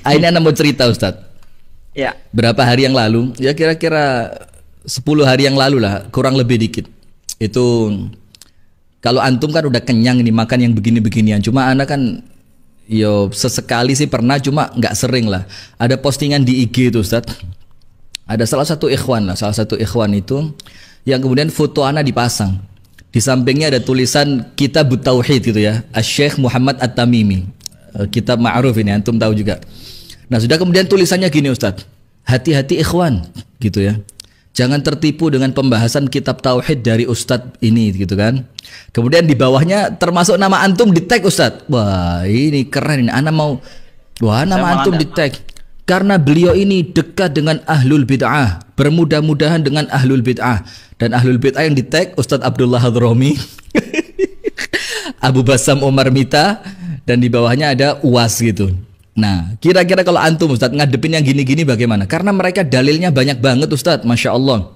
Ini Anda mau cerita Ustadz. Ya. Berapa hari yang lalu, ya kira-kira 10 hari yang lalu lah, kurang lebih dikit. Itu kalau antum kan udah kenyang nih makan yang begini-beginian. Cuma Anda kan yo sesekali sih pernah, cuma nggak sering lah. Ada postingan di IG itu Ustadz. Ada salah satu ikhwan itu yang kemudian foto Anda dipasang. Di sampingnya ada tulisan Kitab Tauhid gitu ya, Asy-Syaikh Muhammad At-Tamimi. Kitab ma'ruf ini antum tahu juga. Nah, sudah kemudian tulisannya gini Ustadz. Hati-hati ikhwan gitu ya. Jangan tertipu dengan pembahasan kitab tauhid dari Ustadz ini gitu kan. Kemudian di bawahnya termasuk nama antum di tag Ustadz. Wah, ini keren ini. Nama antum di tag. Karena beliau ini dekat dengan ahlul bid'ah, bermudah-mudahan dengan ahlul bid'ah. Dan ahlul bid'ah yang di tag Ustadz Abdullah Hadromi, Abu Basam Omar Mita, dan di bawahnya ada UAS gitu. Nah, kira-kira kalau antum Ustadz ngadepin yang gini-gini bagaimana? Karena mereka dalilnya banyak banget Ustadz, Masya Allah.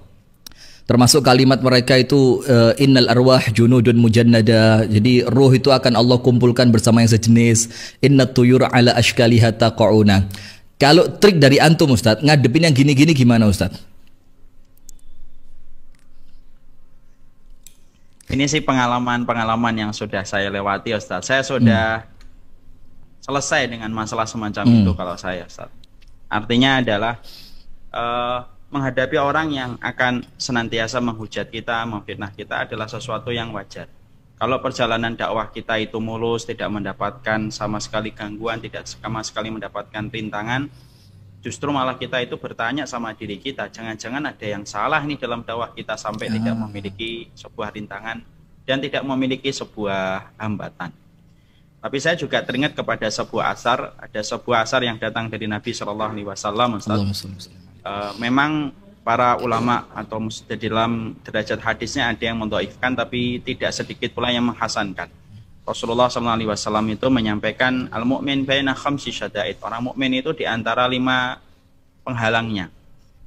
Termasuk kalimat mereka itu innal arwah junudun mujannada. Jadi ruh itu akan Allah kumpulkan bersama yang sejenis. Innat tuyur ala ashkaliha taqa'una. Kalau trik dari antum Ustadz ngadepin yang gini-gini gimana Ustadz? Ini sih pengalaman yang sudah saya lewati Ustadz. Saya sudah selesai dengan masalah semacam itu kalau saya Ustaz. Artinya adalah menghadapi orang yang akan senantiasa menghujat kita, memfitnah kita adalah sesuatu yang wajar. Kalau perjalanan dakwah kita itu mulus, tidak mendapatkan sama sekali gangguan, tidak sama sekali mendapatkan rintangan, justru malah kita itu bertanya sama diri kita, jangan-jangan ada yang salah nih dalam dakwah kita sampai tidak memiliki sebuah rintangan dan tidak memiliki sebuah hambatan. Tapi saya juga teringat kepada sebuah asar, ada sebuah asar yang datang dari Nabi SAW. Memang para ulama atau di dalam derajat hadisnya ada yang mendhaifkan, tapi tidak sedikit pula yang menghasankan. Rasulullah SAW itu menyampaikan al-mu'min baina khamsi syada'id. Orang mukmin itu di antara 5 penghalangnya.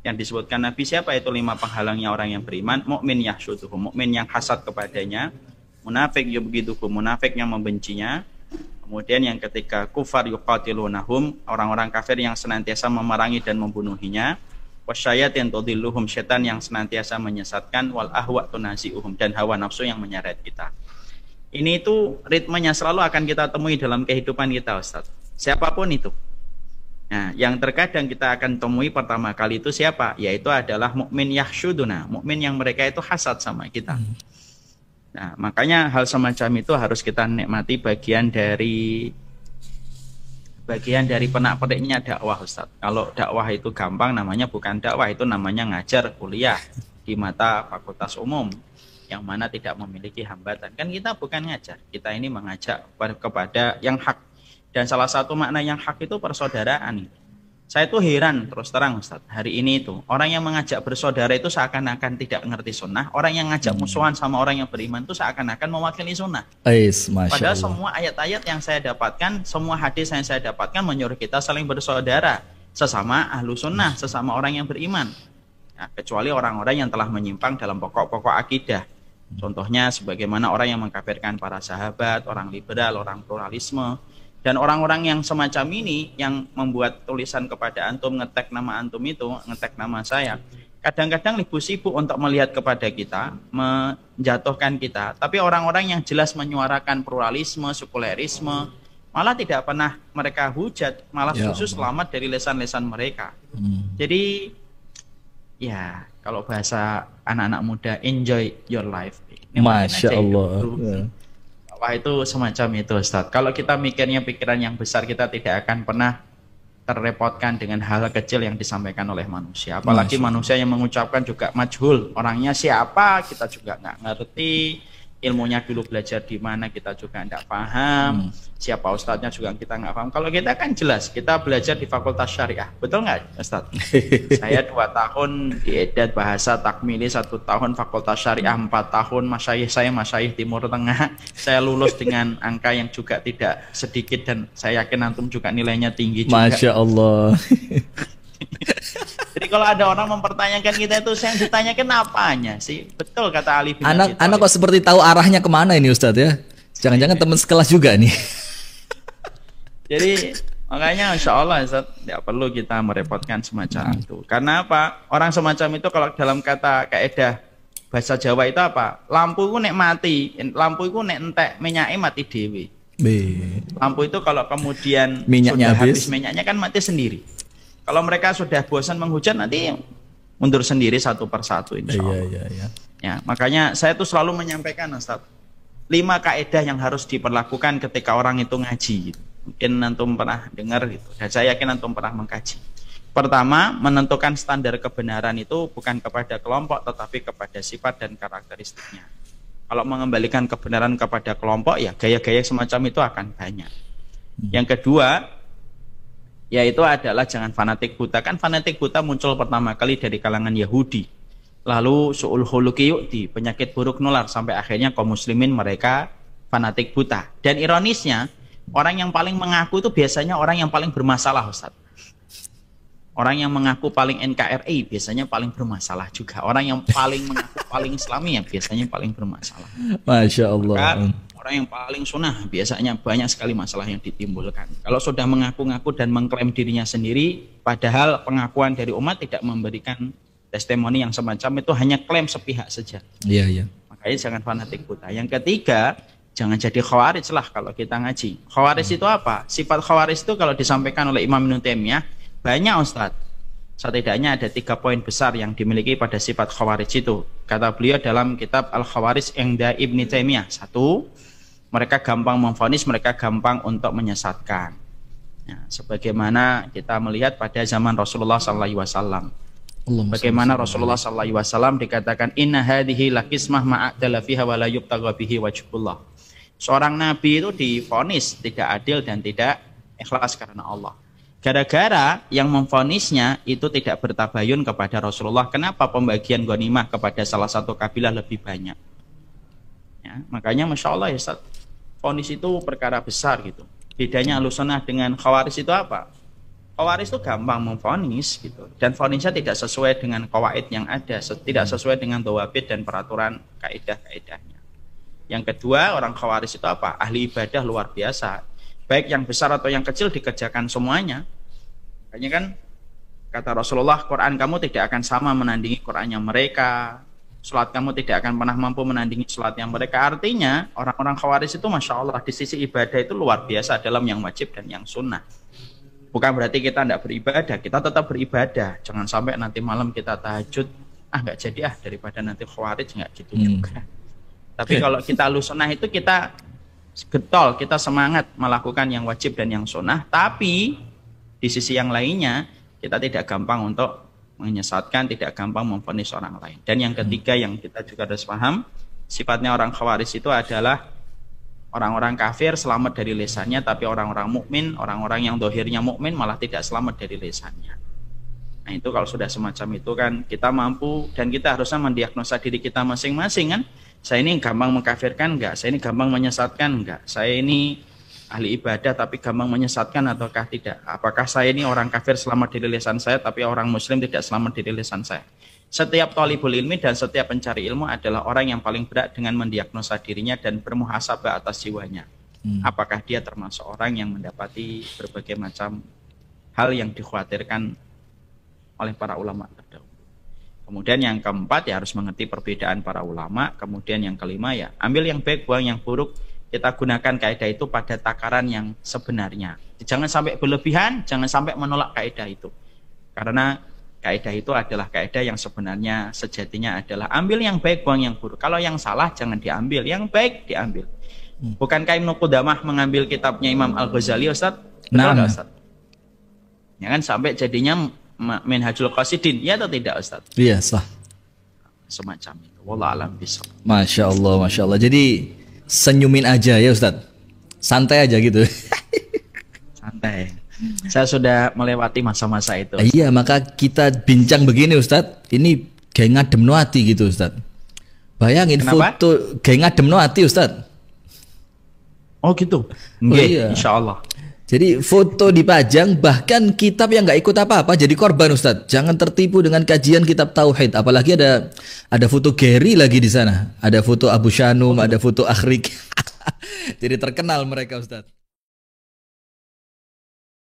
Yang disebutkan Nabi, siapa itu 5 penghalangnya orang yang beriman? Mukmin yahsyuduhu, mukmin yang hasad kepadanya. Munafik yubghiduhu, munafik yang membencinya. Kemudian yang ketiga, kufar yuqatilunahum, orang-orang kafir yang senantiasa memerangi dan membunuhinya. Wasyayatin tudilluhum, setan yang senantiasa menyesatkan. Wal ahwa tunazi'uhum, dan hawa nafsu yang menyeret kita. Ini itu ritmenya selalu akan kita temui dalam kehidupan kita Ustaz. Siapapun itu. Nah, yang terkadang kita akan temui pertama kali itu siapa? Yaitu adalah mukmin yahsyuduna, mukmin yang mereka itu hasad sama kita. Nah, makanya hal semacam itu harus kita nikmati bagian dari penak-peniknya dakwah Ustaz. Kalau dakwah itu gampang, namanya bukan dakwah, itu namanya ngajar kuliah di mata fakultas umum yang mana tidak memiliki hambatan. Kan kita bukan ngajar, kita ini mengajak kepada yang hak. Dan salah satu makna yang hak itu persaudaraan. Saya tuh heran terus terang Ustaz, hari ini itu orang yang mengajak bersaudara itu seakan-akan tidak mengerti sunnah. Orang yang ngajak musuhan sama orang yang beriman itu seakan-akan mewakili sunnah. Padahal semua ayat-ayat yang saya dapatkan, semua hadis yang saya dapatkan menyuruh kita saling bersaudara sesama ahlu sunnah, sesama orang yang beriman. Nah, kecuali orang-orang yang telah menyimpang dalam pokok-pokok akidah. Contohnya sebagaimana orang yang mengkafirkan para sahabat, orang liberal, orang pluralisme. Dan orang-orang yang semacam ini yang membuat tulisan kepada antum, ngetek nama antum itu, ngetek nama saya, kadang-kadang lebih sibuk untuk melihat kepada kita, menjatuhkan kita. Tapi orang-orang yang jelas menyuarakan pluralisme, sekulerisme, malah tidak pernah mereka hujat, malah justru selamat dari lesan-lesan mereka. Jadi ya kalau bahasa anak-anak muda, enjoy your life. Ini Masya Allah. Wah, itu semacam itu Ustaz. Kalau kita mikirnya pikiran yang besar, kita tidak akan pernah terrepotkan dengan hal kecil yang disampaikan oleh manusia. Apalagi manusia yang mengucapkan juga majhul. Orangnya siapa kita juga nggak ngerti. Ilmunya dulu belajar di mana kita juga nggak paham. Siapa ustadznya juga kita nggak paham. Kalau kita kan jelas, kita belajar di Fakultas Syariah. Betul nggak Ustadz? Saya 2 tahun di Edat Bahasa Takmili, 1 tahun Fakultas Syariah, 4 tahun masyayikh saya masyayikh Timur Tengah. Saya lulus dengan angka yang juga tidak sedikit dan saya yakin antum juga nilainya tinggi juga. Masya Allah. Jadi kalau ada orang mempertanyakan kita itu, yang ditanyakan apanya sih? Betul kata Ali bin Abi Thalib. Anak kok seperti tahu arahnya kemana ini Ustadz ya? Jangan-jangan teman sekelas juga nih. Jadi Makanya insya Allah Ustaz, tidak perlu kita merepotkan semacam itu. Karena apa? Orang semacam itu kalau dalam kata kaidah bahasa Jawa itu apa? Lampu itu nek mati, lampu itu nek entek minyaknya mati dewi. Lampu itu kalau kemudian minyaknya sudah habis minyaknya kan mati sendiri. Kalau mereka sudah bosan menghujat nanti mundur sendiri satu persatu insya Allah. Iya. Ya, makanya saya tuh selalu menyampaikan Ustaz, 5 kaidah yang harus diperlakukan ketika orang itu ngaji. Mungkin antum pernah dengar gitu, dan saya yakin antum pernah mengkaji. Pertama, menentukan standar kebenaran itu bukan kepada kelompok tetapi kepada sifat dan karakteristiknya. Kalau mengembalikan kebenaran kepada kelompok ya gaya-gaya semacam itu akan banyak. Yang kedua, yaitu adalah jangan fanatik buta. Kan fanatik buta muncul pertama kali dari kalangan Yahudi. Lalu su'ul khuluqi yu'ti, penyakit buruk nular, sampai akhirnya kaum muslimin mereka fanatik buta. Dan ironisnya, orang yang paling mengaku itu biasanya orang yang paling bermasalah, Ustaz. Orang yang mengaku paling NKRI biasanya paling bermasalah juga. Orang yang paling mengaku paling Islami ya biasanya paling bermasalah. Masya Allah. Maka, orang yang paling sunnah biasanya banyak sekali masalah yang ditimbulkan. Kalau sudah mengaku-ngaku dan mengklaim dirinya sendiri, padahal pengakuan dari umat tidak memberikan testimoni yang semacam itu, hanya klaim sepihak saja. Iya. Makanya jangan fanatik buta. Yang ketiga, jangan jadi khawarij lah kalau kita ngaji. Khawarij itu apa? Sifat khawarij itu kalau disampaikan oleh Imam Ibnu Taimiyah banyak Ustadz. Setidaknya ada 3 poin besar yang dimiliki pada sifat khawarij itu. Kata beliau dalam kitab Al-Khawarij Inda Ibnu Taimiyah. 1, mereka gampang memvonis, mereka gampang untuk menyesatkan. Ya, sebagaimana kita melihat pada zaman Rasulullah SAW. Bagaimana Rasulullah SAW dikatakan inna hadhihi lakismah ma'adala fiha wa la yubtagha bihi wajhullah. Seorang nabi itu divonis tidak adil dan tidak ikhlas karena Allah. Gara-gara yang memvonisnya itu tidak bertabayun kepada Rasulullah. Kenapa pembagian ghanimah kepada salah satu kabilah lebih banyak? Ya, makanya Masya Allah ya Ustaz, vonis itu perkara besar gitu. Bedanya Ahlussunnah dengan Khawarij itu apa? Khawarij itu gampang memvonis gitu, dan vonisnya tidak sesuai dengan qawaid yang ada, tidak sesuai dengan dhawabit dan peraturan kaidah-kaidahnya. Yang kedua, orang Khawarij itu apa? Ahli ibadah luar biasa. Baik yang besar atau yang kecil dikerjakan semuanya. Makanya kan kata Rasulullah, Quran kamu tidak akan sama menandingi Qurannya mereka, sholat kamu tidak akan pernah mampu menandingi sholatnya mereka. Artinya orang-orang Khawarij itu Masya Allah di sisi ibadah itu luar biasa dalam yang wajib dan yang sunnah. Bukan berarti kita tidak beribadah, kita tetap beribadah. Jangan sampai nanti malam kita tahajud, nggak jadi daripada nanti Khawarij, nggak gitu juga. Tapi kalau kita Ahlussunnah itu kita getol, kita semangat melakukan yang wajib dan yang sunnah, tapi di sisi yang lainnya kita tidak gampang untuk menyesatkan, tidak gampang memvonis orang lain. Dan yang ketiga yang kita juga harus paham, sifatnya orang Khawarij itu adalah orang-orang kafir selamat dari lisannya, tapi orang-orang mukmin, orang-orang yang dohirnya mukmin malah tidak selamat dari lisannya. Nah itu kalau sudah semacam itu kan kita mampu dan kita harusnya mendiagnosa diri kita masing-masing kan. Saya ini gampang mengkafirkan enggak? Saya ini gampang menyesatkan enggak? Saya ini ahli ibadah tapi gampang menyesatkan ataukah tidak? Apakah saya ini orang kafir selamat dari lisan saya tapi orang muslim tidak selamat dari lisan saya? Setiap thalibul ilmi dan setiap pencari ilmu adalah orang yang paling berat dengan mendiagnosa dirinya dan bermuhasabah atas jiwanya. Apakah dia termasuk orang yang mendapati berbagai macam hal yang dikhawatirkan oleh para ulama terdahulu. Kemudian yang keempat ya harus mengerti perbedaan para ulama. Kemudian yang kelima ya ambil yang baik, buang yang buruk. Kita gunakan kaidah itu pada takaran yang sebenarnya. Jangan sampai berlebihan, jangan sampai menolak kaidah itu. Karena kaidah itu adalah kaidah yang sebenarnya sejatinya adalah ambil yang baik, buang yang buruk. Kalau yang salah jangan diambil, yang baik diambil. Bukankah Ibnu Qudamah mengambil kitabnya Imam Al-Ghazali, Ustaz? Betul nggak, Ustaz? Ya kan sampai jadinya Minhajul Qasidin, ya atau tidak Ustaz? Iya, sah. Semacam itu. Wallahu a'lam bishawab. Masya Allah, Masya Allah. Jadi senyumin aja ya Ustaz. Santai aja gitu. Santai. Saya sudah melewati masa-masa itu. Iya, maka kita bincang begini Ustaz. Ini kayak ngadem no hati gitu Ustaz. Bayangin kenapa? Foto kayak ngadem no hati Ustaz. Oh gitu. Iya. Insya Allah. Jadi foto dipajang, bahkan kitab yang nggak ikut apa-apa jadi korban Ustadz. Jangan tertipu dengan kajian kitab tauhid. Apalagi ada foto Gary lagi di sana, ada foto Abu Shanum, ada foto Akhrik. Jadi terkenal mereka Ustadz.